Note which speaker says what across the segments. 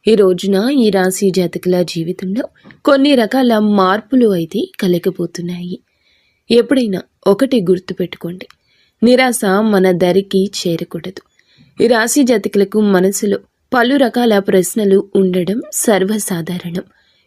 Speaker 1: ఈ రోజున ఈ రాశి జాతకుల జీవితంలో కొన్ని రకాల మార్పులు అయితే కలగబోతున్నాయి. ఎప్పుడైనా ఒకటి గుర్తుపెట్టుకోండి, నిరాశ మన దరికి చేరకూడదు. ఈ రాశి జాతకులకు మనసులో పలు రకాల ప్రశ్నలు ఉండడం సర్వసాధారణం.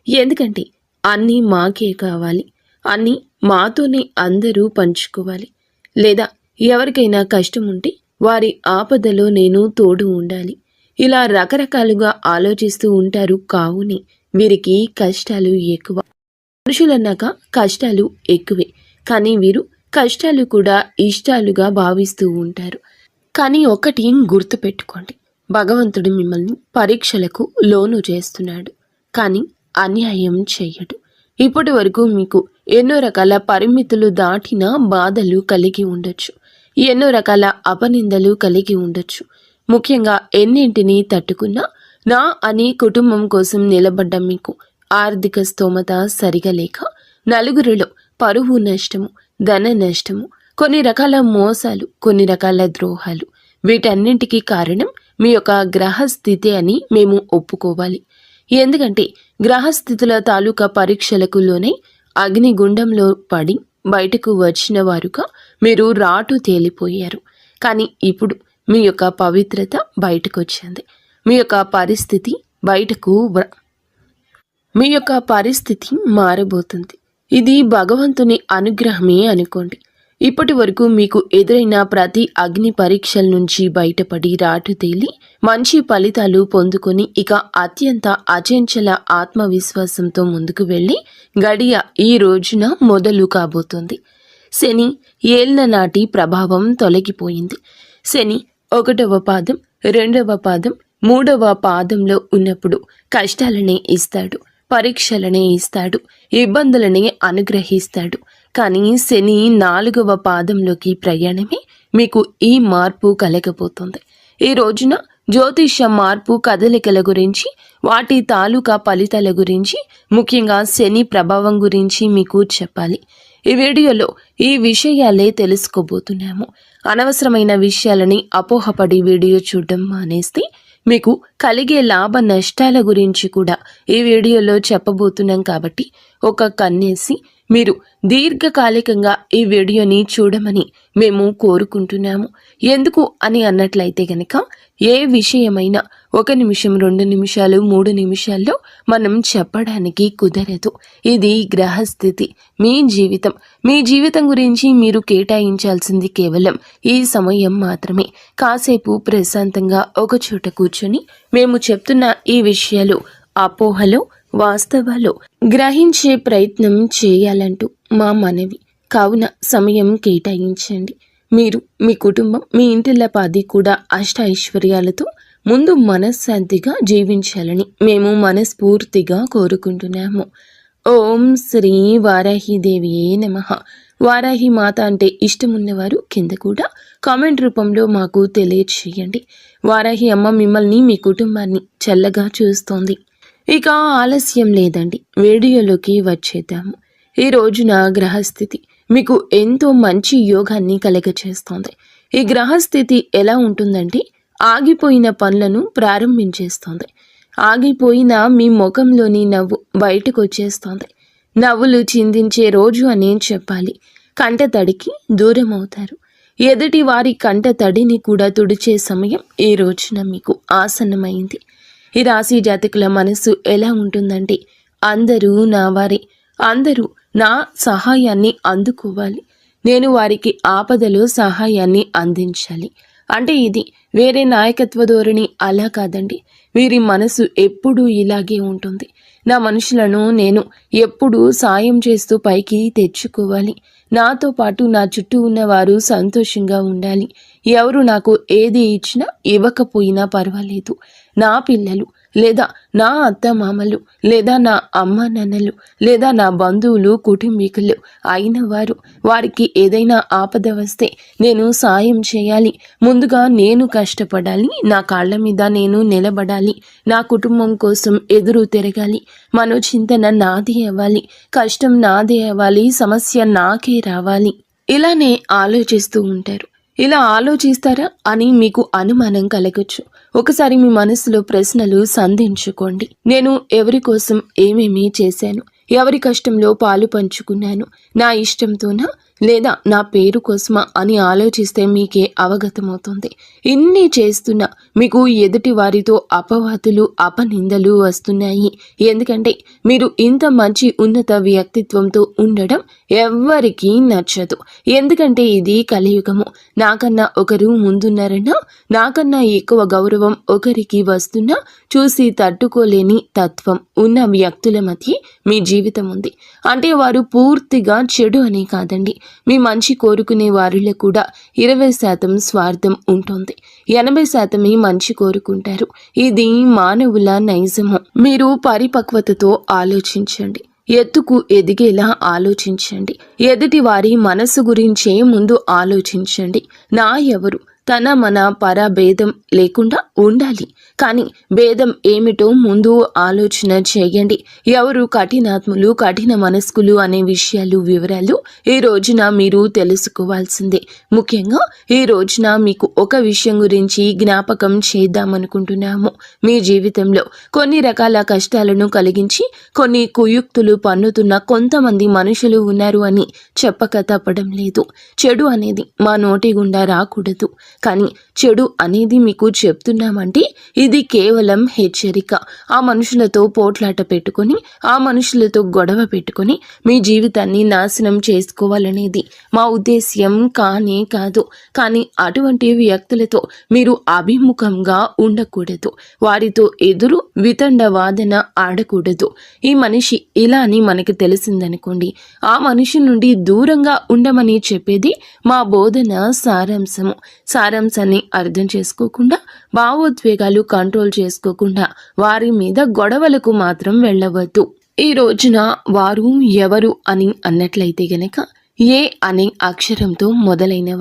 Speaker 1: ఎందుకంటే అన్నీ మాకే కావాలి, అన్నీ మాతోనే అందరూ పంచుకోవాలి, లేదా ఎవరికైనా కష్టం ఉంటే వారి ఆపదలో నేను తోడు ఉండాలి, ఇలా రకరకాలుగా ఆలోచిస్తూ ఉంటారు. కావుని వీరికి కష్టాలు ఎక్కువ. మనుషులన్నాక కష్టాలు ఎక్కువే, కానీ వీరు కష్టాలు కూడా ఇష్టాలుగా భావిస్తూ ఉంటారు. కానీ ఒకటి గుర్తుపెట్టుకోండి, భగవంతుడు మిమ్మల్ని పరీక్షలకు లోను చేస్తున్నాడు, కానీ అన్యాయం చెయ్యడు. ఇప్పటి వరకు మీకు ఎన్నో రకాల పరిమితులు దాటిన బాధలు కలిగి ఉండొచ్చు, ఎన్నో రకాల అపనిందలు కలిగి ఉండొచ్చు. ముఖ్యంగా ఎన్నింటినీ తట్టుకున్నా నా అని కుటుంబం కోసం నిలబడ్డ మీకు ఆర్థిక స్తోమత సరిగా లేక నలుగురిలో పరువు నష్టము, ధన నష్టము, కొన్ని రకాల మోసాలు, కొన్ని రకాల ద్రోహాలు, వీటన్నింటికీ కారణం మీ యొక్క గ్రహస్థితి అని మేము ఒప్పుకోవాలి. ఎందుకంటే గ్రహస్థితుల తాలూకా పరీక్షలకు లోనై అగ్నిగుండంలో పడి బయటకు వచ్చిన వారుగా మీరు రాటు తేలిపోయారు. కానీ ఇప్పుడు మీ యొక్క పవిత్రత బయటకు వచ్చింది, మీ యొక్క పరిస్థితి మారబోతుంది. ఇది భగవంతుని అనుగ్రహమే అనుకోండి. ఇప్పటి వరకు మీకు ఎదురైన ప్రతి అగ్ని పరీక్షల నుంచి బయటపడి రాటు తేలి మంచి ఫలితాలు పొందుకొని ఇక అత్యంత అచంచల ఆత్మవిశ్వాసంతో ముందుకు వెళ్ళి గడియ ఈ రోజున మొదలు కాబోతుంది. శని ఏళ్ల నాటి ప్రభావం తొలగిపోయింది. శని 1వ పాదం, 2వ పాదం, 3వ పాదంలో ఉన్నప్పుడు కష్టాలనే ఇస్తాడు, పరీక్షలనే ఇస్తాడు, ఇబ్బందులనే అనుగ్రహిస్తాడు. కానీ శని 4వ పాదంలోకి ప్రయాణమే మీకు ఈ మార్పు కలగబోతుంది. ఈ రోజున జ్యోతిష మార్పు కదలికల గురించి, వాటి తాలూకా ఫలితాల గురించి, ముఖ్యంగా శని ప్రభావం గురించి మీకు చెప్పాలి. ఈ వీడియోలో ఈ విషయాలే తెలుసుకోబోతున్నాము. అనవసరమైన విషయాలని అపోహపడి వీడియో చూడడం మానేస్తే మీకు కలిగే లాభ నష్టాల గురించి కూడా ఈ వీడియోలో చెప్పబోతున్నాం. కాబట్టి ఒక కన్నేసి మీరు దీర్ఘకాలికంగా ఈ వీడియోని చూడమని మేము కోరుకుంటున్నాము. ఎందుకు అని అన్నట్లయితే గనక ఏ విషయమైనా 1 నిమిషం, 2 నిమిషాలు, 3 నిమిషాల్లో మనం చెప్పడానికి కుదరదు. ఇది గ్రహస్థితి. మీ జీవితం గురించి మీరు కేటాయించాల్సింది కేవలం ఈ సమయం మాత్రమే. కాసేపు ప్రశాంతంగా ఒక చోట కూర్చొని మేము చెప్తున్న ఈ విషయాలు అపోహలో వాస్తవాలు గ్రహించే ప్రయత్నం చేయాలంటూ మా మనవి. కావున సమయం కేటాయించండి. మీరు, మీ కుటుంబం, మీ ఇంటిల్లపాది కూడా అష్ట ఐశ్వర్యాలతో ముందు మనశ్శాంతిగా జీవించాలని మేము మనస్ఫూర్తిగా కోరుకుంటున్నాము. ఓం శ్రీ వారాహిదేవియే నమః. వారాహి మాత అంటే ఇష్టమున్నవారు కింద కూడా కామెంట్ రూపంలో మాకు తెలియచేయండి. వారాహి అమ్మ మిమ్మల్ని, మీ కుటుంబాన్ని చల్లగా చూస్తోంది. ఇక ఆలస్యం లేదండి, వీడియోలోకి వచ్చేద్దాము. ఈ రోజున గ్రహస్థితి మీకు ఎంతో మంచి యోగాన్ని కలగచేస్తోంది. ఈ గ్రహస్థితి ఎలా ఉంటుందంటే ఆగిపోయిన పనులను ప్రారంభించేస్తోంది. ఆగిపోయిన మీ ముఖంలోని నవ్వు బయటకు వచ్చేస్తోంది. నవ్వులు చిందించే రోజు అనే చెప్పాలి. కంట తడికి దూరం అవుతారు. ఎదుటి వారి కంట తడిని కూడా తుడిచే సమయం ఈ రోజున మీకు ఆసన్నమైంది. ఈ రాశి జాతకుల మనసు ఎలా ఉంటుందంటే అందరూ నా వారే, అందరూ నా సహాయాన్ని అందుకోవాలి, నేను వారికి ఆపదలో సహాయాన్ని అందించాలి. అంటే ఇది వేరే నాయకత్వ ధోరణి అలా కాదండి. వీరి మనసు ఎప్పుడూ ఇలాగే ఉంటుంది. నా మనుషులను నేను ఎప్పుడూ సాయం చేస్తూ పైకి తెచ్చుకోవాలి, నాతో పాటు నా చుట్టూ ఉన్నవారు సంతోషంగా ఉండాలి. ఎవరు నాకు ఏది ఇచ్చినా ఇవ్వకపోయినా పర్వాలేదు, నా పిల్లలు లేదా నా అత్తమామలు లేదా నా అమ్మ నాన్నలు లేదా నా బంధువులు, కుటుంబీకులు అయిన వారికి ఏదైనా ఆపద వస్తే నేను సాయం చేయాలి. ముందుగా నేను కష్టపడాలి, నా కాళ్ళ మీద నేను నిలబడాలి, నా కుటుంబం కోసం ఎదురు తిరగాలి, మనోచింతన నాదే అవ్వాలి, కష్టం నాదే అవ్వాలి, సమస్య నాకే రావాలి. ఇలానే ఆలోచిస్తూ ఉంటారు. ఇలా ఆలోచిస్తారా అని మీకు అనుమానం కలగచ్చు. ఒకసారి మీ మనసులో ప్రశ్నలు సంధించుకోండి. నేను ఎవరి కోసం ఏమేమి చేశాను? ఎవరి కష్టంలో పాలు పంచుకున్నాను? నా ఇష్టంతోనా లేదా నా పేరు కోసమా అని ఆలోచిస్తే మీకే అవగతమవుతుంది. ఇన్ని చేస్తున్నా మీకు ఎదుటి వారితో అపవాదులు అపనిందలు వస్తున్నాయి. ఎందుకంటే మీరు ఇంత మంచి ఉన్నత వ్యక్తిత్వంతో ఉండడం ఎవ్వరికీ నచ్చదు. ఎందుకంటే ఇది కలియుగము. నాకన్నా ఒకరు ముందున్నారన్నా, నాకన్నా ఎక్కువ గౌరవం ఒకరికి వస్తున్నా చూసి తట్టుకోలేని తత్వం ఉన్న వ్యక్తుల మధ్య మీ జీవితం ఉంది. అంటే వారు పూర్తిగా చెడు అని కాదండి. మీ మంచి కోరుకునే వారిలో కూడా 20% స్వార్థం ఉంటుంది, 80% మంచి కోరుకుంటారు. ఇది మానవుల నైజము. మీరు పరిపక్వతతో ఆలోచించండి. ఎత్తుకు ఎదిగేలా ఆలోచించండి. ఎదుటి వారి మనసు గురించే ముందు ఆలోచించండి. నా ఎవరు తన మన పర భేదం లేకుండా ఉండాలి. కానీ భేదం ఏమిటో ముందు ఆలోచన చేయండి. ఎవరు కఠినాత్ములు కఠిన మనస్కులు అనే వివరాలు ఈ రోజున మీరు తెలుసుకోవాల్సిందే. ముఖ్యంగా ఈ రోజున మీకు ఒక విషయం గురించి జ్ఞాపకం చేద్దామనుకుంటున్నాము. మీ జీవితంలో కొన్ని రకాల కష్టాలను కలిగించి కొన్ని కుయుక్తులు పన్నుతున్న కొంతమంది మనుషులు ఉన్నారు అని చెప్పక తప్పడం లేదు. చెడు అనేది మా నోటి గుండా రాకూడదు. కానీ చెడు అనేది మీకు చెప్తున్నామంటే ఇది కేవలం హెచ్చరిక. ఆ మనుషులతో పోట్లాట పెట్టుకొని, ఆ మనుషులతో గొడవ పెట్టుకొని మీ జీవితాన్ని నాశనం చేసుకోవాలనేది మా ఉద్దేశ్యం కానే కాదు. కానీ అటువంటి వ్యక్తులతో మీరు అభిముఖంగా ఉండకూడదు. వారితో ఎదురు వితండ వాదన ఆడకూడదు. ఈ మనిషి ఇలా అని మనకి తెలిసిందనుకోండి, ఆ మనిషి నుండి దూరంగా ఉండమని చెప్పేది మా బోధన సారాంశాన్ని అర్థం చేసుకోకుండా, భావోద్వేగాలు కంట్రోల్ చేసుకోకుండా వారి మీద గొడవలకు మాత్రం వెళ్ళవద్దు. ఈ రోజున వారు ఎవరు అని అన్నట్లయితే గనక ఏ అనే అక్షరంతో మొదలైన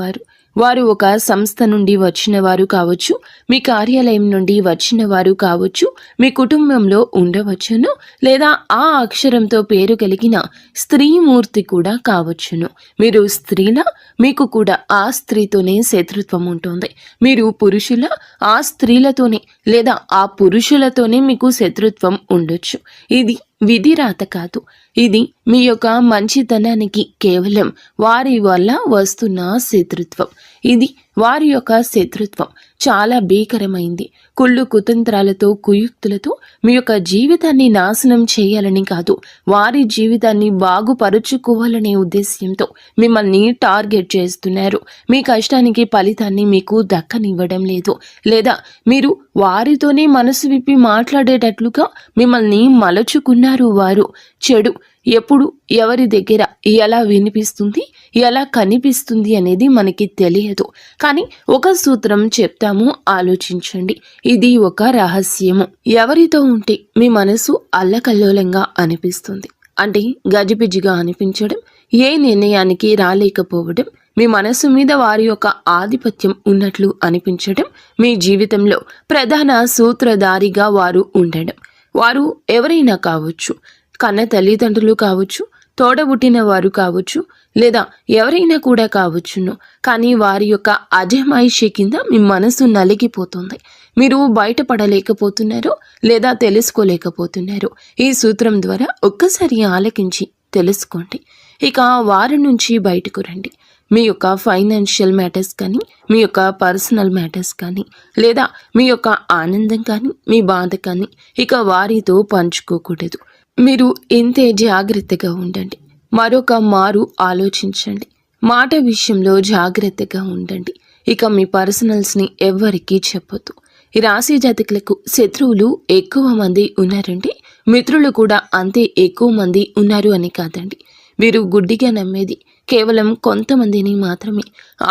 Speaker 1: వారు ఒక సంస్థ నుండి వచ్చిన వారు కావచ్చు, మీ కార్యాలయం నుండి వచ్చిన వారు కావచ్చు, మీ కుటుంబంలో ఉండవచ్చును, లేదా ఆ అక్షరంతో పేరు కలిగిన స్త్రీమూర్తి కూడా కావచ్చును. మీరు స్త్రీల, మీకు కూడా ఆ స్త్రీతోనే శత్రుత్వం ఉంటుంది. మీరు పురుషుల, ఆ స్త్రీలతోనే లేదా ఆ పురుషులతోనే మీకు శత్రుత్వం ఉండొచ్చు. ఇది విధిరాత కాదు. ఇది మీ యొక్క మంచితనానికి కేవలం వారి వల్ల వస్తున్న శత్రుత్వం. ఇది వారి యొక్క శత్రుత్వం చాలా భీకరమైంది. కుళ్ళు కుతంత్రాలతో కుయుక్తులతో మీ యొక్క జీవితాన్ని నాశనం చేయాలని కాదు, వారి జీవితాన్ని బాగుపరుచుకోవాలనే ఉద్దేశ్యంతో మిమ్మల్ని టార్గెట్ చేస్తున్నారు. మీ కష్టానికి ఫలితాన్ని మీకు దక్కనివ్వడం లేదు, లేదా మీరు వారితోనే మనసు విప్పి మాట్లాడేటట్లుగా మిమ్మల్ని మలచుకున్నారు. వారు చెడు ఎప్పుడు ఎవరి దగ్గర ఎలా వినిపిస్తుంది, ఎలా కనిపిస్తుంది అనేది మనకి తెలియదు. కానీ ఒక సూత్రం చెప్తాము, ఆలోచించండి. ఇది ఒక రహస్యము. ఎవరితో ఉంటే మీ మనసు అల్లకల్లోలంగా అనిపిస్తుంది అంటే గజిబిజిగా అనిపించడం, ఏ నిర్ణయానికి రాలేకపోవడం, మీ మనసు మీద వారి యొక్క ఆధిపత్యం ఉన్నట్లు అనిపించడం, మీ జీవితంలో ప్రధాన సూత్రధారిగా వారు ఉండడం. వారు ఎవరైనా కావచ్చు, కన్న తల్లిదండ్రులు కావచ్చు, తోడబుట్టిన వారు కావచ్చు, లేదా ఎవరైనా కూడా కావచ్చును. కానీ వారి యొక్క అజమాయిషి కింద మీ మనసు నలిగిపోతుంది. మీరు బయటపడలేకపోతున్నారు లేదా తెలుసుకోలేకపోతున్నారు. ఈ సూత్రం ద్వారా ఒక్కసారి ఆలకించి తెలుసుకోండి. ఇక వారి నుంచి బయటకు రండి. మీ యొక్క ఫైనాన్షియల్ మ్యాటర్స్ కానీ, మీ యొక్క పర్సనల్ మ్యాటర్స్ కానీ, లేదా మీ యొక్క ఆనందం కానీ, మీ బాధ కానీ ఇక వారితో పంచుకోకూడదు. మీరు ఇంతే జాగ్రత్తగా ఉండండి. మరొక మారు ఆలోచించండి. మాట విషయంలో జాగ్రత్తగా ఉండండి. ఇక మీ పర్సనల్స్ని ఎవ్వరికీ చెప్పొద్దు. ఈ రాశి జాతకులకు శత్రువులు ఎక్కువ మంది ఉన్నారండి, మిత్రులు కూడా అంతే ఎక్కువ మంది ఉన్నారు అని కాదండి. వీరు గుడ్డిగా నమ్మేది కేవలం కొంతమందిని మాత్రమే.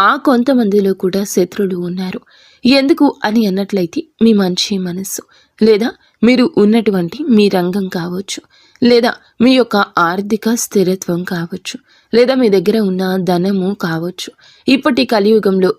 Speaker 1: ఆ కొంతమందిలో కూడా శత్రువులు ఉన్నారు. ఎందుకు అని అన్నట్లయితే మీ మంచి మనస్సు, లేదా మీరు ఉన్నటువంటి మీ రంగం కావచ్చు, లేదా మీ యొక్క ఆర్థిక స్థిరత్వం కావచ్చు, లేదా మీ దగ్గర ఉన్న ధనము కావచ్చు. ఇప్పటి కలియుగంలో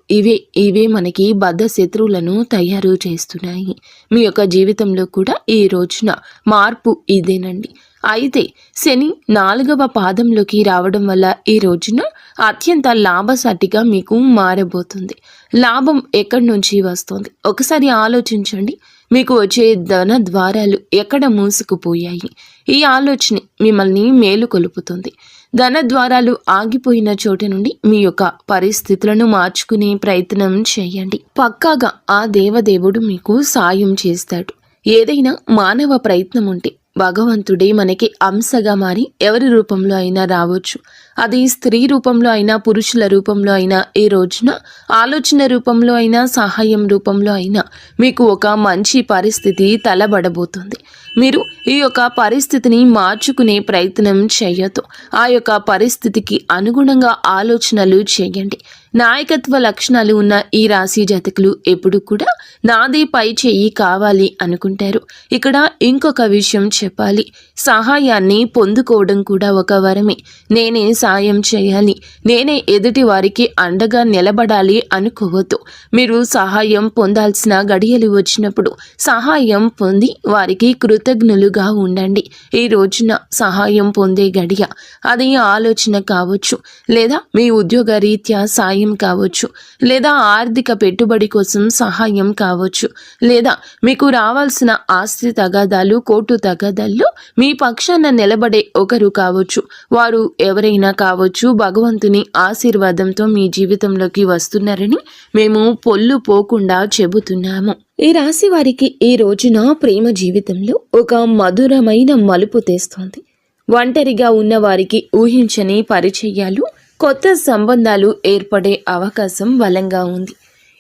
Speaker 1: ఇవే మనకి బద్ధ శత్రువులను తయారు చేస్తున్నాయి. మీ యొక్క జీవితంలో కూడా ఈ రోజున మార్పు ఇదేనండి. అయితే శని 4వ పాదంలోకి రావడం వల్ల ఈ రోజున అత్యంత లాభసాటిగా మీకు మారబోతుంది. లాభం ఎక్కడి నుంచి వస్తుంది? ఒకసారి ఆలోచించండి. మీకు వచ్చే ధన ద్వారాలు ఎక్కడ మూసుకుపోయాయి? ఈ ఆలోచన మిమ్మల్ని మేలుకొలుపుతుంది. ధన ద్వారాలు ఆగిపోయిన చోట నుండి మీ యొక్క పరిస్థితులను మార్చుకునే ప్రయత్నం చేయండి. పక్కాగా ఆ దేవదేవుడు మీకు సాయం చేస్తాడు. ఏదైనా మానవ ప్రయత్నం ఉంటే భగవంతుడే మనకి అంశగా మారి ఎవరి రూపంలో అయినా రావచ్చు. అది స్త్రీ రూపంలో అయినా, పురుషుల రూపంలో అయినా, ఈ రోజున ఆలోచన రూపంలో అయినా, సహాయం రూపంలో అయినా మీకు ఒక మంచి పరిస్థితి తలబడబోతుంది. మీరు ఈ యొక్క పరిస్థితిని మార్చుకునే ప్రయత్నం చేయొద్దు. ఆ యొక్క పరిస్థితికి అనుగుణంగా ఆలోచనలు చేయండి. నాయకత్వ లక్షణాలు ఉన్న ఈ రాశి జాతకులు ఎప్పుడు కూడా నాదే పై చేయి కావాలి అనుకుంటారు. ఇక్కడ ఇంకొక విషయం చెప్పాలి. సహాయాన్ని పొందుకోవడం కూడా ఒక వరమే. నేనే సాయం చేయాలి, నేనే ఎదుటి వారికి అండగా నిలబడాలి అనుకోవద్దు. మీరు సహాయం పొందాల్సిన గడియలు వచ్చినప్పుడు సహాయం పొంది వారికి కృతజ్ఞులుగా ఉండండి. ఈ రోజున సహాయం పొందే గడియ. అది ఆలోచన కావచ్చు, లేదా మీ ఉద్యోగ రీత్యా సాయం కావచ్చు, లేదా ఆర్థిక పెట్టుబడి కోసం సహాయం కావచ్చు, లేదా మీకు రావాల్సిన ఆస్తి తగాదాలు, కోర్టు తగాదాల్లో మీ పక్షాన నిలబడే ఒకరు కావచ్చు. వారు ఎవరైనా కావచ్చు. భగవంతుని ఆశీర్వాదంతో మీ జీవితంలోకి వస్తున్నారని మేము పొల్లు పోకుండా చెబుతున్నాము. ఈ రాశి వారికి ఈ రోజున ప్రేమ జీవితంలో ఒక మధురమైన మలుపు తెస్తోంది. ఒంటరిగా ఉన్న వారికి ఊహించని పరిచయాలు, కొత్త సంబంధాలు ఏర్పడే అవకాశం బలంగా ఉంది.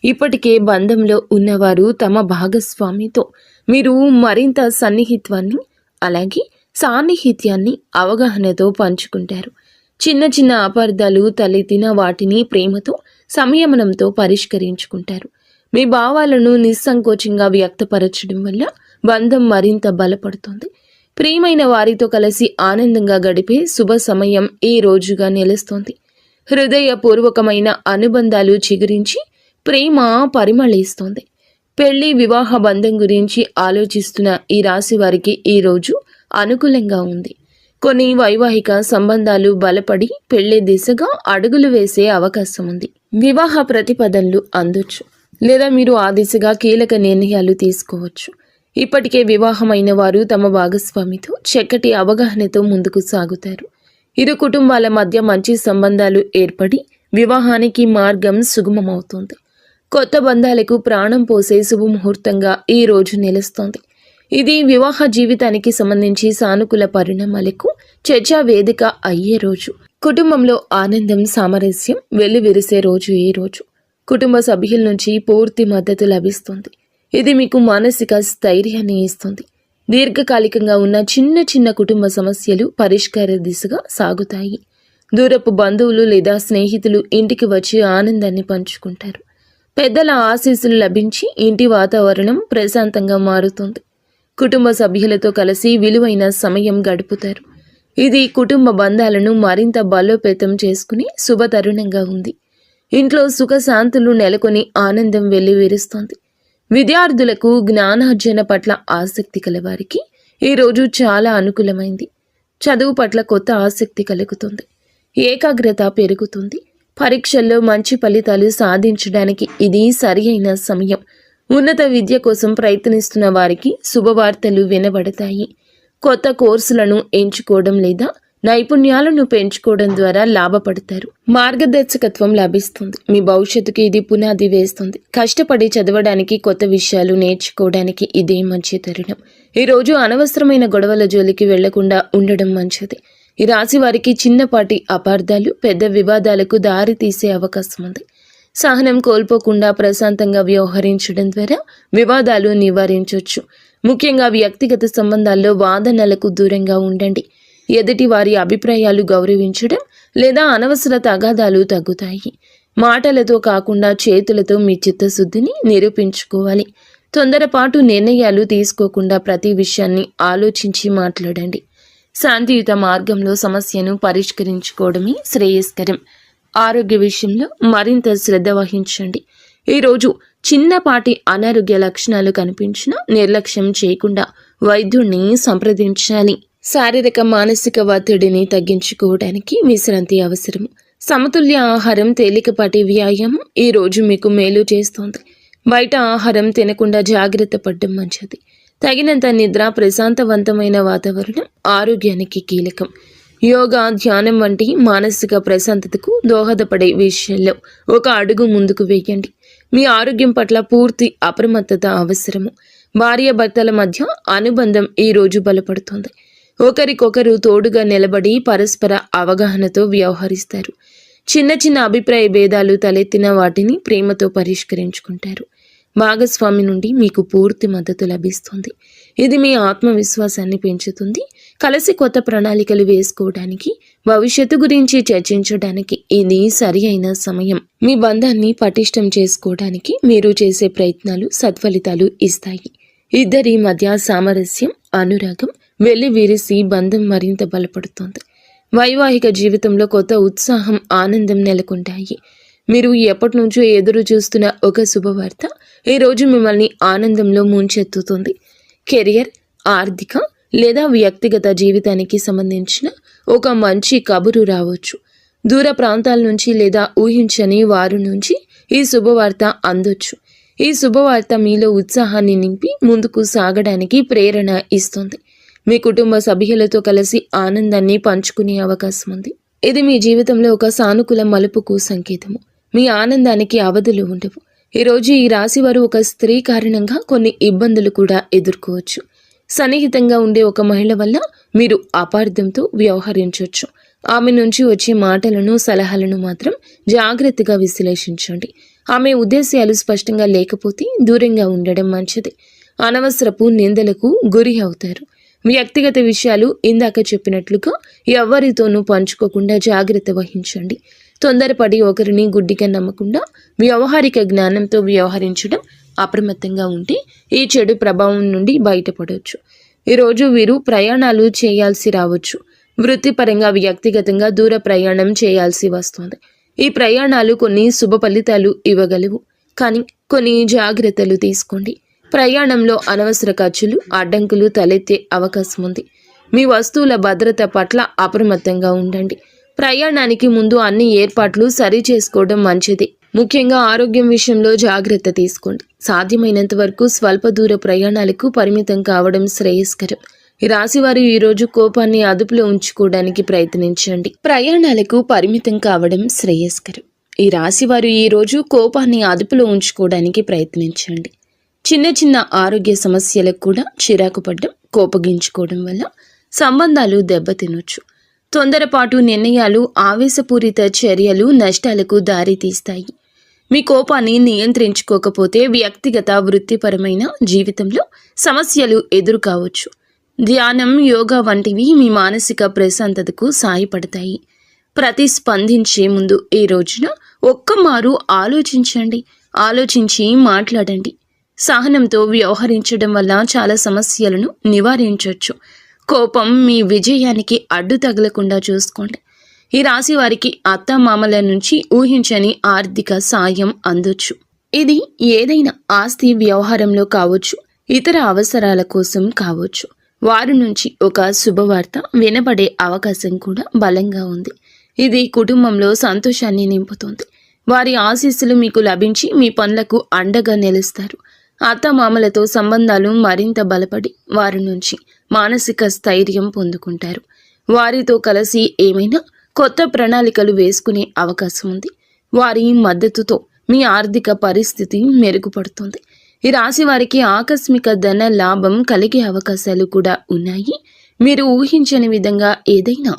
Speaker 1: ఇప్పటికే బంధంలో ఉన్నవారు తమ భాగస్వామితో మీరు మరింత సన్నిహిత్వాన్ని, అలాగే సాన్నిహిత్యాన్ని, అవగాహనతో పంచుకుంటారు. చిన్న చిన్న అపార్థాలు తలెత్తిన వాటిని ప్రేమతో, సంయమనంతో పరిష్కరించుకుంటారు. మీ భావాలను నిస్సంకోచంగా వ్యక్తపరచడం వల్ల బంధం మరింత బలపడుతుంది. ప్రియమైన వారితో కలిసి ఆనందంగా గడిపే శుభ సమయం ఈ రోజుగా నిలుస్తోంది. హృదయపూర్వకమైన అనుబంధాలు చిగురించి ప్రేమ పరిమళిస్తోంది. పెళ్లి, వివాహ బంధం గురించి ఆలోచిస్తున్న ఈ రాశి వారికి ఈ రోజు అనుకూలంగా ఉంది. కొన్ని వైవాహిక సంబంధాలు బలపడి పెళ్లి దిశగా అడుగులు వేసే అవకాశం ఉంది. వివాహ ప్రతిపాదనలు అందొచ్చు, లేదా మీరు ఆ దిశగా కీలక నిర్ణయాలు తీసుకోవచ్చు. ఇప్పటికే వివాహమైన వారు తమ భాగస్వామితో చక్కటి అవగాహనతో ముందుకు సాగుతారు. ఇరు కుటుంబాల మధ్య మంచి సంబంధాలు ఏర్పడి వివాహానికి మార్గం సుగమమవుతుంది. కొత్త బంధాలకు ప్రాణం పోసే శుభముహూర్తంగా ఈ రోజు నిలుస్తోంది. ఇది వివాహ జీవితానికి సంబంధించి సానుకూల పరిణామాలకు చర్చా వేదిక అయ్యే రోజు. కుటుంబంలో ఆనందం, సామరస్యం వెల్లివిరిసే రోజు ఈ రోజు. కుటుంబ సభ్యుల నుంచి పూర్తి మద్దతు లభిస్తుంది. ఇది మీకు మానసిక స్థైర్యాన్ని ఇస్తుంది. దీర్ఘకాలికంగా ఉన్న చిన్న చిన్న కుటుంబ సమస్యలు పరిష్కార దిశగా సాగుతాయి. దూరపు బంధువులు లేదా స్నేహితులు ఇంటికి వచ్చి ఆనందాన్ని పంచుకుంటారు. పెద్దల ఆశీస్సులు లభించి ఇంటి వాతావరణం ప్రశాంతంగా మారుతుంది. కుటుంబ సభ్యులతో కలిసి విలువైన సమయం గడుపుతారు. ఇది కుటుంబ బంధాలను మరింత బలోపేతం చేసుకుని శుభతరుణంగా ఉంది. ఇంట్లో సుఖశాంతులు నెలకొని ఆనందం వెల్లివిరుస్తోంది. విద్యార్థులకు జ్ఞానార్జన పట్ల ఆసక్తి కలవారికి ఈరోజు చాలా అనుకూలమైంది. చదువు పట్ల కొత్త ఆసక్తి కలుగుతుంది. ఏకాగ్రత పెరుగుతుంది. పరీక్షల్లో మంచి ఫలితాలు సాధించడానికి ఇది సరి అయిన సమయం. ఉన్నత విద్య కోసం ప్రయత్నిస్తున్న వారికి శుభవార్తలు వినబడతాయి. కొత్త కోర్సులను ఎంచుకోవడం లేదా నైపుణ్యాలను పెంచుకోవడం ద్వారా లాభపడతారు. మార్గదర్శకత్వం లభిస్తుంది. మీ భవిష్యత్తుకి ఇది పునాది వేస్తుంది. కష్టపడి చదవడానికి, కొత్త విషయాలు నేర్చుకోవడానికి ఇదే మంచి తరుణం. ఈరోజు అనవసరమైన గొడవల జోలికి వెళ్లకుండా ఉండడం మంచిది. ఈ రాశి వారికి చిన్నపాటి అపార్థాలు పెద్ద వివాదాలకు దారి తీసే అవకాశం ఉంది. సహనం కోల్పోకుండా ప్రశాంతంగా వ్యవహరించడం ద్వారా వివాదాలు నివారించవచ్చు. ముఖ్యంగా వ్యక్తిగత సంబంధాల్లో వాదనలకు దూరంగా ఉండండి. ఎదుటి వారి అభిప్రాయాలు గౌరవించడం లేదా అనవసర తగాదాలు తగ్గుతాయి. మాటలతో కాకుండా చేతులతో మీ చిత్తశుద్ధిని నిరూపించుకోవాలి. తొందరపాటు నిర్ణయాలు తీసుకోకుండా ప్రతి విషయాన్ని ఆలోచించి మాట్లాడండి. శాంతియుత మార్గంలో సమస్యను పరిష్కరించుకోవడమే శ్రేయస్కరం. ఆరోగ్య విషయంలో మరింత శ్రద్ధ వహించండి. ఈరోజు చిన్నపాటి అనారోగ్య లక్షణాలు కనిపించినా నిర్లక్ష్యం చేయకుండా వైద్యుడిని సంప్రదించాలి. శారీరక, మానసిక ఒత్తిడిని తగ్గించుకోవడానికి విశ్రాంతి అవసరం. సమతుల్య ఆహారం, తేలికపాటి వ్యాయామం ఈ రోజు మీకు మేలు చేస్తోంది. బయట ఆహారం తినకుండా జాగ్రత్త పడడం మంచిది. తగినంత నిద్ర, ప్రశాంతవంతమైన వాతావరణం ఆరోగ్యానికి కీలకం. యోగా, ధ్యానం వంటి మానసిక ప్రశాంతతకు దోహదపడే విషయాల్లో ఒక అడుగు ముందుకు వేయండి. మీ ఆరోగ్యం పట్ల పూర్తి అప్రమత్తత అవసరము. భార్యాభర్తల మధ్య అనుబంధం ఈ రోజు బలపడుతోంది. ఒకరికొకరు తోడుగా నిలబడి పరస్పర అవగాహనతో వ్యవహరిస్తారు. చిన్న చిన్న అభిప్రాయ భేదాలు తలెత్తిన వాటిని ప్రేమతో పరిష్కరించుకుంటారు. భాగస్వామి నుండి మీకు పూర్తి మద్దతు లభిస్తుంది. ఇది మీ ఆత్మవిశ్వాసాన్ని పెంచుతుంది. కలిసి కొత్త ప్రణాళికలు వేసుకోవడానికి, భవిష్యత్తు గురించి చర్చించడానికి ఇది సరి అయిన సమయం. మీ బంధాన్ని పటిష్టం చేసుకోవడానికి మీరు చేసే ప్రయత్నాలు సత్ఫలితాలు ఇస్తాయి. ఇద్దరి మధ్య సామరస్యం, అనురాగం వెల్లివిరిసి బంధం మరింత బలపడుతోంది. వైవాహిక జీవితంలో కొత్త ఉత్సాహం, ఆనందం నెలకొంటాయి. మీరు ఎప్పటి నుంచో ఎదురు చూస్తున్న ఒక శుభవార్త ఈరోజు మిమ్మల్ని ఆనందంలో ముంచెత్తుతుంది. కెరియర్, ఆర్థిక లేదా వ్యక్తిగత జీవితానికి సంబంధించిన ఒక మంచి కబురు రావచ్చు. దూర ప్రాంతాల నుంచి లేదా ఊహించని వారి నుంచి ఈ శుభవార్త అందొచ్చు. ఈ శుభవార్త మీలో ఉత్సాహాన్ని నింపి ముందుకు సాగడానికి ప్రేరణ ఇస్తుంది. మీ కుటుంబ సభ్యులతో కలిసి ఆనందాన్ని పంచుకునే అవకాశం ఉంది. ఇది మీ జీవితంలో ఒక సానుకూల మలుపుకు సంకేతము. మీ ఆనందానికి అవధులు ఉండవు. ఈరోజు ఈ రాశి వారు ఒక స్త్రీ కారణంగా కొన్ని ఇబ్బందులు కూడా ఎదుర్కోవచ్చు. సన్నిహితంగా ఉండే ఒక మహిళ వల్ల మీరు అపార్థంతో వ్యవహరించవచ్చు. ఆమె నుంచి వచ్చే మాటలను, సలహాలను మాత్రం జాగ్రత్తగా విశ్లేషించండి. ఆమె ఉద్దేశాలు స్పష్టంగా లేకపోతే దూరంగా ఉండడం మంచిది. అనవసరపు నిందలకు గురి అవుతారు. వ్యక్తిగత విషయాలు ఇందాక చెప్పినట్లుగా ఎవరితోనూ పంచుకోకుండా జాగ్రత్త వహించండి. తొందరపడి ఒకరిని గుడ్డిగా నమ్మకుండా వ్యవహారిక జ్ఞానంతో వ్యవహరించడం, అప్రమత్తంగా ఉంటే ఈ చెడు ప్రభావం నుండి బయటపడవచ్చు. ఈరోజు వీరు ప్రయాణాలు చేయాల్సి రావచ్చు. వృత్తిపరంగా, వ్యక్తిగతంగా దూర ప్రయాణం చేయాల్సి వస్తుంది. ఈ ప్రయాణాలు కొన్ని శుభ ఫలితాలు ఇవ్వగలవు, కానీ కొన్ని జాగ్రత్తలు తీసుకోండి. ప్రయాణంలో అనవసర ఖర్చులు, అడ్డంకులు తలెత్తే అవకాశం ఉంది. మీ వస్తువుల భద్రత పట్ల అప్రమత్తంగా ఉండండి. ప్రయాణానికి ముందు అన్ని ఏర్పాట్లు సరి చేసుకోవడం మంచిది. ముఖ్యంగా ఆరోగ్యం విషయంలో జాగ్రత్త తీసుకోండి. సాధ్యమైనంత వరకు స్వల్ప దూర ప్రయాణాలకు పరిమితం కావడం శ్రేయస్కరం. ఈ రాశివారు ఈరోజు కోపాన్ని అదుపులో ఉంచుకోవడానికి ప్రయత్నించండి. ప్రయాణాలకు పరిమితం కావడం శ్రేయస్కరం. ఈ రాశివారు ఈరోజు కోపాన్ని అదుపులో ఉంచుకోవడానికి ప్రయత్నించండి. చిన్న చిన్న ఆరోగ్య సమస్యలకు కూడా చిరాకు పడడం, కోపగించుకోవడం వల్ల సంబంధాలు దెబ్బతినొచ్చు. తొందరపాటు నిర్ణయాలు, ఆవేశపూరిత చర్యలు నష్టాలకు దారితీస్తాయి. మీ కోపాన్ని నియంత్రించుకోకపోతే వ్యక్తిగత, వృత్తిపరమైన జీవితంలో సమస్యలు ఎదురు కావచ్చు. ధ్యానం, యోగా వంటివి మీ మానసిక ప్రశాంతతకు సాయపడతాయి. ప్రతిస్పందించే ముందు ఈ రోజున ఒక్కమారు ఆలోచించండి. ఆలోచించి మాట్లాడండి. సహనంతో వ్యవహరించడం వల్ల చాలా సమస్యలను నివారించవచ్చు. కోపం మీ విజయానికి అడ్డు తగలకుండా చూసుకోండి. ఈ రాశి వారికి అత్తమామల నుంచి ఊహించని ఆర్థిక సాయం అందొచ్చు. ఇది ఏదైనా ఆస్తి వ్యవహారంలో కావచ్చు, ఇతర అవసరాల కోసం కావచ్చు. వారి నుంచి ఒక శుభవార్త వినబడే అవకాశం కూడా బలంగా ఉంది. ఇది కుటుంబంలో సంతోషాన్ని నింపుతుంది. వారి ఆశీస్సులు మీకు లభించి మీ పనులకు అండగా నిలుస్తారు. అత్తమామలతో సంబంధాలు మరింత బలపడి వారి నుంచి మానసిక స్థైర్యం పొందుకుంటారు. వారితో కలిసి ఏమైనా కొత్త ప్రణాళికలు వేసుకునే అవకాశం ఉంది. వారి మద్దతుతో మీ ఆర్థిక పరిస్థితి మెరుగుపడుతుంది. ఈ రాశి వారికి ఆకస్మిక ధన లాభం కలిగే అవకాశాలు కూడా ఉన్నాయి. మీరు ఊహించని విధంగా ఏదైనా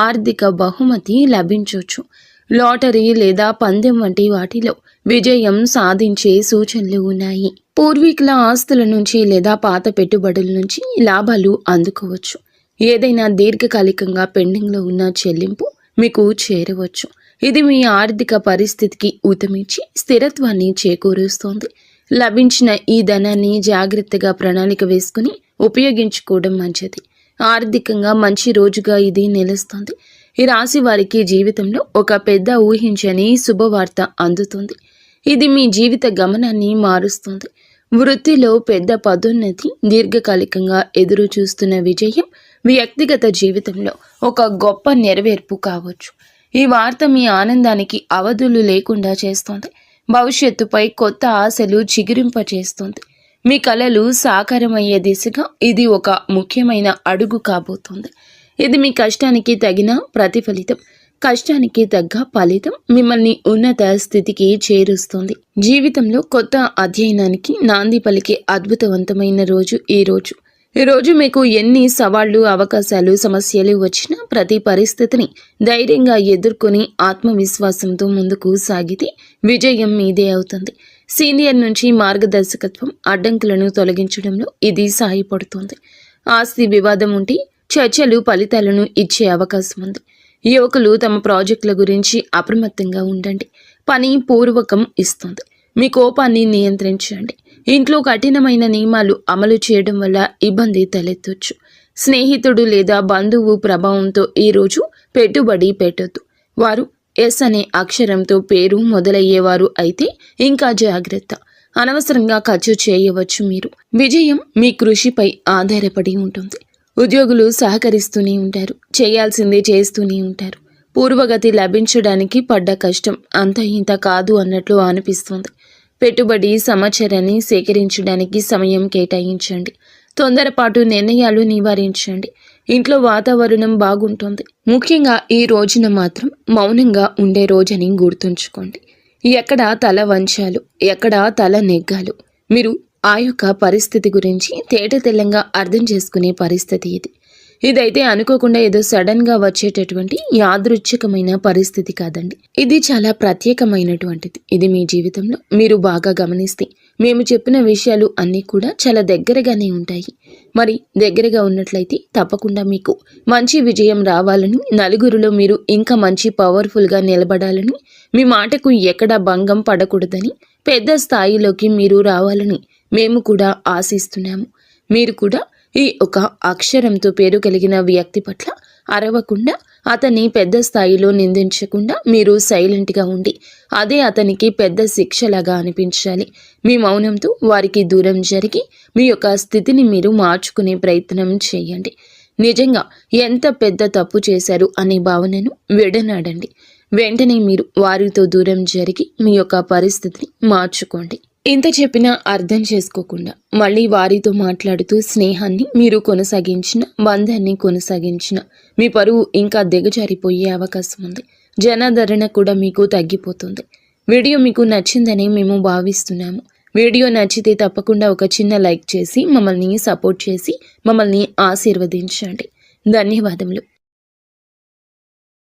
Speaker 1: ఆర్థిక బహుమతి లభించవచ్చు. లాటరీ లేదా పందెం వంటి వాటిలో విజయం సాధించే సూచనలు ఉన్నాయి. పూర్వీకుల ఆస్తుల నుంచి లేదా పాత పెట్టుబడుల నుంచి లాభాలు అందుకోవచ్చు. ఏదైనా దీర్ఘకాలికంగా పెండింగ్లో ఉన్న చెల్లింపు మీకు చేరవచ్చు. ఇది మీ ఆర్థిక పరిస్థితికి ఊతమిచ్చి స్థిరత్వాన్ని చేకూరుస్తోంది. లభించిన ఈ ధనాన్ని జాగ్రత్తగా ప్రణాళిక వేసుకుని ఉపయోగించుకోవడం మంచిది. ఆర్థికంగా మంచి రోజుగా ఇది నిలుస్తుంది. ఈ రాశి వారికి జీవితంలో ఒక పెద్ద ఊహించని శుభవార్త అందుతుంది. ఇది మీ జీవిత గమనాన్ని మారుస్తుంది. వృత్తిలో పెద్ద పదోన్నతి, దీర్ఘకాలికంగా ఎదురు చూస్తున్న విజయం, వ్యక్తిగత జీవితంలో ఒక గొప్ప నెరవేర్పు కావచ్చు. ఈ వార్త మీ ఆనందానికి అవధులు లేకుండా చేస్తోంది. భవిష్యత్తుపై కొత్త ఆశలు చిగురింపచేస్తుంది. మీ కలలు సాకారమయ్యే దిశగా ఇది ఒక ముఖ్యమైన అడుగు కాబోతోంది. ఇది మీ కష్టానికి తగిన ప్రతిఫలితం. కష్టానికి తగ్గ ఫలితం మిమ్మల్ని ఉన్నత స్థితికి చేరుస్తుంది. జీవితంలో కొత్త అధ్యయనానికి నాంది పలికే అద్భుతవంతమైన రోజు ఈ రోజు మీకు ఎన్ని సవాళ్లు, అవకాశాలు, సమస్యలు వచ్చినా ప్రతి పరిస్థితిని ధైర్యంగా ఎదుర్కొని ఆత్మవిశ్వాసంతో ముందుకు సాగితే విజయం మీదే అవుతుంది. సీనియర్ నుంచి మార్గదర్శకత్వం, అడ్డంకులను తొలగించడంలో ఇది సహాయపడుతుంది. ఆస్తి వివాదం ఉంటే చర్చలు ఫలితాలను ఇచ్చే అవకాశం ఉంది. యువకులు తమ ప్రాజెక్టుల గురించి అప్రమత్తంగా ఉండండి. పని పూర్వకం ఇస్తుంది. మీ కోపాన్ని నియంత్రించండి. ఇంట్లో కఠినమైన నియమాలు అమలు చేయడం వల్ల ఇబ్బంది తలెత్తొచ్చు. స్నేహితుడు లేదా బంధువు ప్రభావంతో ఈరోజు పెట్టుబడి పెట్టొద్దు. వారు ఎస్ అనే అక్షరంతో పేరు మొదలయ్యేవారు అయితే ఇంకా జాగ్రత్త. అనవసరంగా ఖర్చు చేయవచ్చు. మీరు విజయం మీ కృషిపై ఆధారపడి ఉంటుంది. ఉద్యోగులు సహకరిస్తూనే ఉంటారు. చేయాల్సిందే చేస్తూనే ఉంటారు. పూర్వగతి లభించడానికి పడ్డ కష్టం అంత ఇంత కాదు అన్నట్లు అనిపిస్తుంది. పెట్టుబడి సమాచారాన్ని సేకరించడానికి సమయం కేటాయించండి. తొందరపాటు నిర్ణయాలు నివారించండి. ఇంట్లో వాతావరణం బాగుంటుంది. ముఖ్యంగా ఈ రోజున మాత్రం మౌనంగా ఉండే రోజని గుర్తుంచుకోండి. ఎక్కడ తల వంచాలు, ఎక్కడ తల నెగ్గాలు మీరు ఆ యొక్క పరిస్థితి గురించి తేటతెల్లంగా అర్థం చేసుకునే పరిస్థితి ఇది. ఇదైతే అనుకోకుండా ఏదో సడన్ గా వచ్చేటటువంటి యాదృచ్ఛికమైన పరిస్థితి కాదండి. ఇది చాలా ప్రత్యేకమైనటువంటిది. ఇది మీ జీవితంలో మీరు బాగా గమనిస్తే మేము చెప్పిన విషయాలు అన్నీ కూడా చాలా దగ్గరగానే ఉంటాయి. మరి దగ్గరగా ఉన్నట్లయితే తప్పకుండా మీకు మంచి విజయం రావాలని, నలుగురిలో మీరు ఇంకా మంచి పవర్ఫుల్గా నిలబడాలని, మీ మాటకు ఎక్కడా భంగం పడకూడదని, పెద్ద స్థాయిలోకి మీరు రావాలని మేము కూడా ఆశిస్తున్నాము. మీరు కూడా ఈ ఒక అక్షరంతో పేరు కలిగిన వ్యక్తి పట్ల అరవకుండా, అతన్ని పెద్ద స్థాయిలో నిందించకుండా మీరు సైలెంట్గా ఉండి అదే అతనికి పెద్ద శిక్షలాగా అనిపించాలి. మీ మౌనంతో వారికి దూరం జరిగి మీ యొక్క స్థితిని మీరు మార్చుకునే ప్రయత్నం చేయండి. నిజంగా ఎంత పెద్ద తప్పు చేశారు అనే భావనను విడనాడండి. వెంటనే మీరు వారితో దూరం జరిగి మీ యొక్క పరిస్థితిని మార్చుకోండి. ఇంత చెప్పినా అర్థం చేసుకోకుండా మళ్ళీ వారితో మాట్లాడుతూ స్నేహాన్ని మీరు కొనసాగించిన, బంధాన్ని కొనసాగించిన మీ పరువు ఇంకా దిగజారిపోయే అవకాశం ఉంది. జనాదరణ కూడా మీకు తగ్గిపోతుంది. వీడియో మీకు నచ్చిందని మేము భావిస్తున్నాము. వీడియో నచ్చితే తప్పకుండా ఒక చిన్న లైక్ చేసి మమ్మల్ని సపోర్ట్ చేసి మమ్మల్ని ఆశీర్వదించండి. ధన్యవాదములు.